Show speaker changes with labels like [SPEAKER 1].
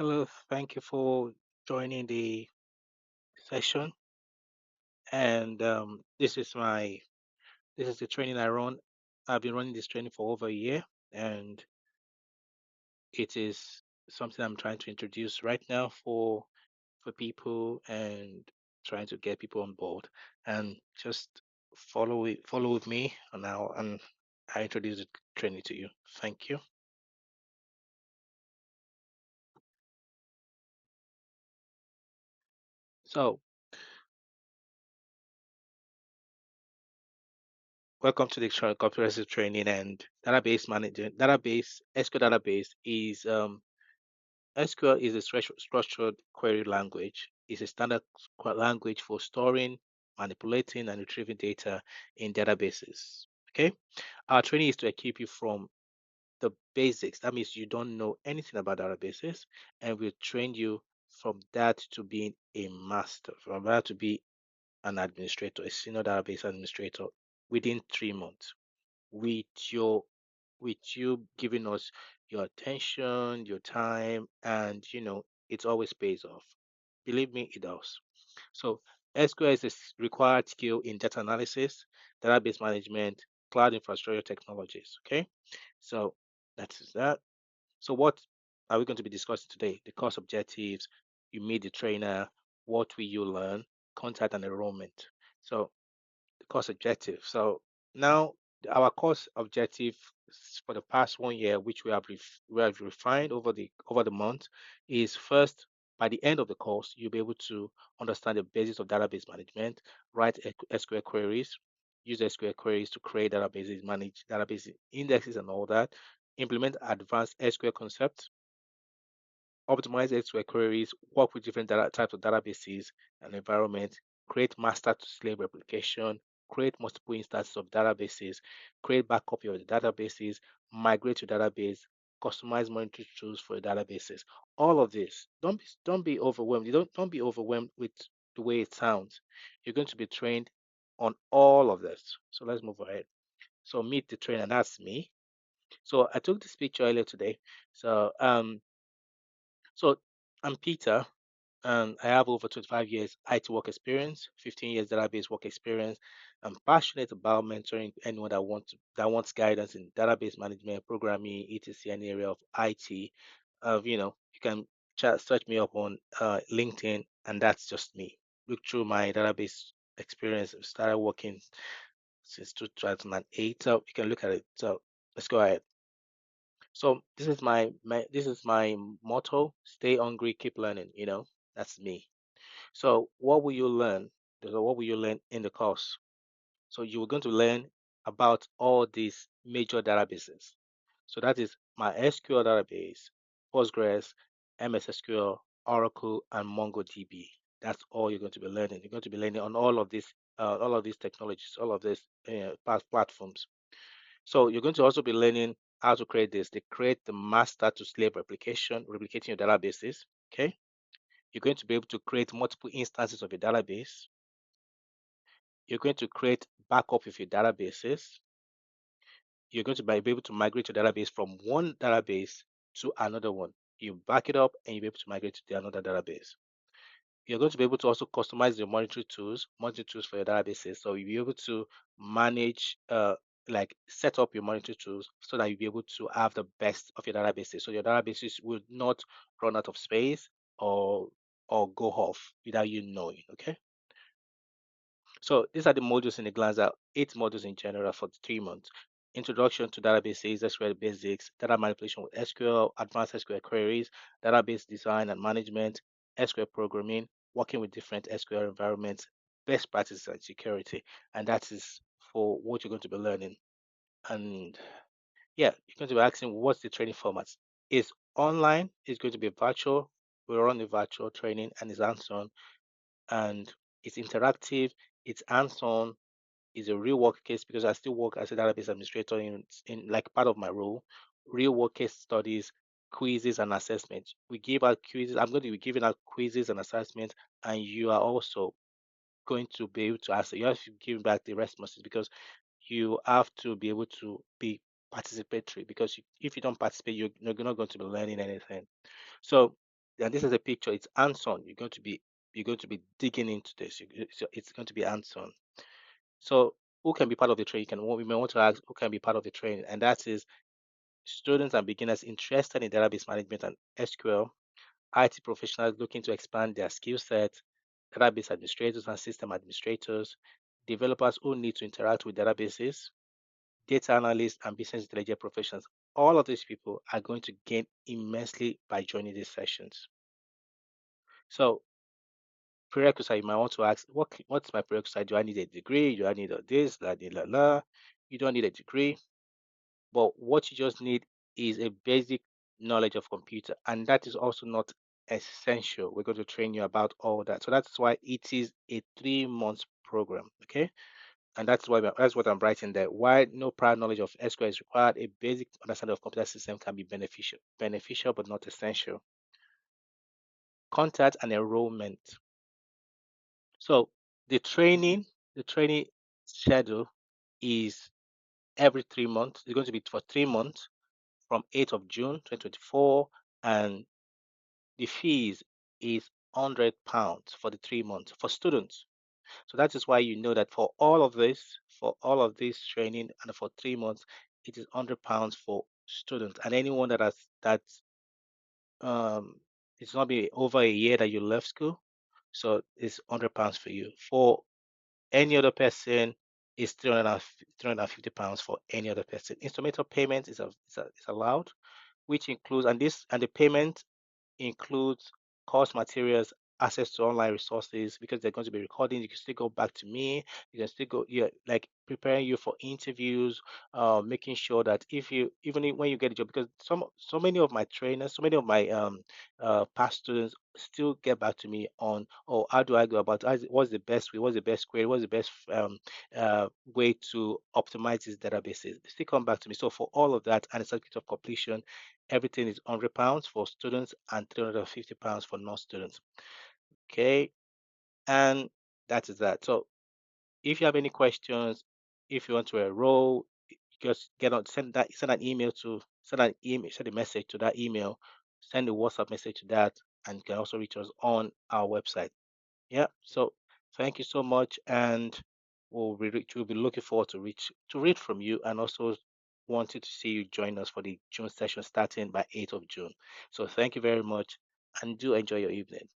[SPEAKER 1] Hello, thank you for joining the session. And this is the training I run. I've been running this training for over a year, and it is something I'm trying to introduce right now for people and trying to get people on board. And just follow with me, and I introduce the training to you. Thank you. So, welcome to the comprehensive training and database management. Database SQL database is SQL is a structured query language. It's a standard language for storing, manipulating, and retrieving data in databases. Okay, our training is to equip you from the basics. That means you don't know anything about databases, and we'll train you from that to being a master, from that to be an administrator, a senior database administrator within 3 months with your with you giving us your attention, your time, and it always pays off. Believe me, it does. So SQL is a required skill in data analysis, database management, cloud infrastructure technologies. Okay, so that's that. So what are we going to be discussing today? The course objectives, you meet the trainer, what will you learn, contact and enrollment. So the course objective. So now our course objective for the past 1 year, which we have refined over the month, is first by the end of the course, you'll be able to understand the basics of database management, write SQL queries, use SQL queries to create databases, manage database indexes and all that, implement advanced SQL concepts, optimize SQL queries, work with different types of databases and environments, create master to slave replication, create multiple instances of databases, create backup of the databases, migrate to database, customize monitoring tools for your databases. All of this. Don't be overwhelmed. You don't be overwhelmed with the way it sounds. You're going to be trained on all of this. So let's move ahead. So meet the trainer, that's me. So I took this picture earlier today. So I'm Peter, and I have over 25 years IT work experience, 15 years database work experience. I'm passionate about mentoring anyone that wants guidance in database management, programming, etc., any area of IT. You can search me up on LinkedIn, and that's just me. Look through my database experience. I started working since 2008, so you can look at it. So let's go ahead. So this is my motto: stay hungry, keep learning. That's me. So what will you learn? What will you learn in the course? So you are going to learn about all these major databases. So that is my SQL database, Postgres, MS SQL, Oracle, and MongoDB. That's all you're going to be learning. You're going to be learning on all of these technologies, all of these platforms. So you're going to also be learning how to create this. They create the master to slave replication, replicating your databases. Okay. You're going to be able to create multiple instances of your database. You're going to create backup of your databases. You're going to be able to migrate your database from one database to another one. You back it up and you'll be able to migrate to the another database. You're going to be able to also customize your monitoring tools for your databases. So you'll be able to manage, like set up your monitoring tools so that you'll be able to have the best of your databases. So your databases will not run out of space or go off without you knowing. Okay. So these are the modules in a glance. There are 8 modules in general for the 3 months. Introduction to databases, SQL basics, data manipulation with SQL, advanced SQL queries, database design and management, SQL programming, working with different SQL environments, best practices and security. And that is for what you're going to be learning. And yeah, you're going to be asking what's the training format? It's online, it's going to be virtual. We run the virtual training and it's hands-on and it's interactive, it's hands-on, is a real work case because I still work as a database administrator in like part of my role, real work case studies, quizzes and assessments. We give out quizzes. I'm going to be giving out quizzes and assessments, and you are also going to be able to answer. You have to give back the responses because you have to be able to be participatory because if you don't participate, you're not going to be learning anything. So and this is a picture. It's hands-on. You're going to be digging into this. It's going to be hands-on. So who can be part of the training? We may want to ask who can be part of the training, and that is students and beginners interested in database management and SQL, IT professionals looking to expand their skill set, database administrators and system administrators, developers who need to interact with databases, data analysts, and business intelligence professionals. All of these people are going to gain immensely by joining these sessions. So, prerequisite, you might want to ask, what's my prerequisite? Do I need a degree? Do I need a this, la, di, la, la? You don't need a degree, but what you just need is a basic knowledge of computer, and that is also not essential. We're going to train you about all that. So that's why it is a 3 months program, okay? And that's what I'm writing there. Why no prior knowledge of SQL is required, a basic understanding of computer system can be beneficial but not essential. Contact and enrollment. So the training schedule is every 3 months. It's going to be for 3 months from 8th of June 2024, and the fees is £100 for the 3 months for students. So that is why you know that for all of this training and for 3 months, it is £100 for students. And anyone um it's not be over a year that you left school, so it's £100 for you. For any other person, it's 350 pounds for any other person. Instrumental payment is allowed, which includes and the payment includes course materials, access to online resources because they're going to be recording. You can still go back to me. You can still go, yeah, like preparing you for interviews, making sure that if you when you get a job, because so many of my trainers, so many of my past students still get back to me on, oh, how do I go about what's the best way, what's the best query, what's the best way to optimize these databases. They still come back to me. So for all of that and the certificate of completion, everything is £100 for students and £350 for non-students. Okay, and that is that. So if you have any questions, if you want to enroll, just get on send an email to send a message to that email, send a WhatsApp message to that, and you can also reach us on our website. Yeah. So thank you so much, and we'll be looking forward to read from you, and also wanted to see you join us for the June session starting by 8th of June. So thank you very much, and do enjoy your evening.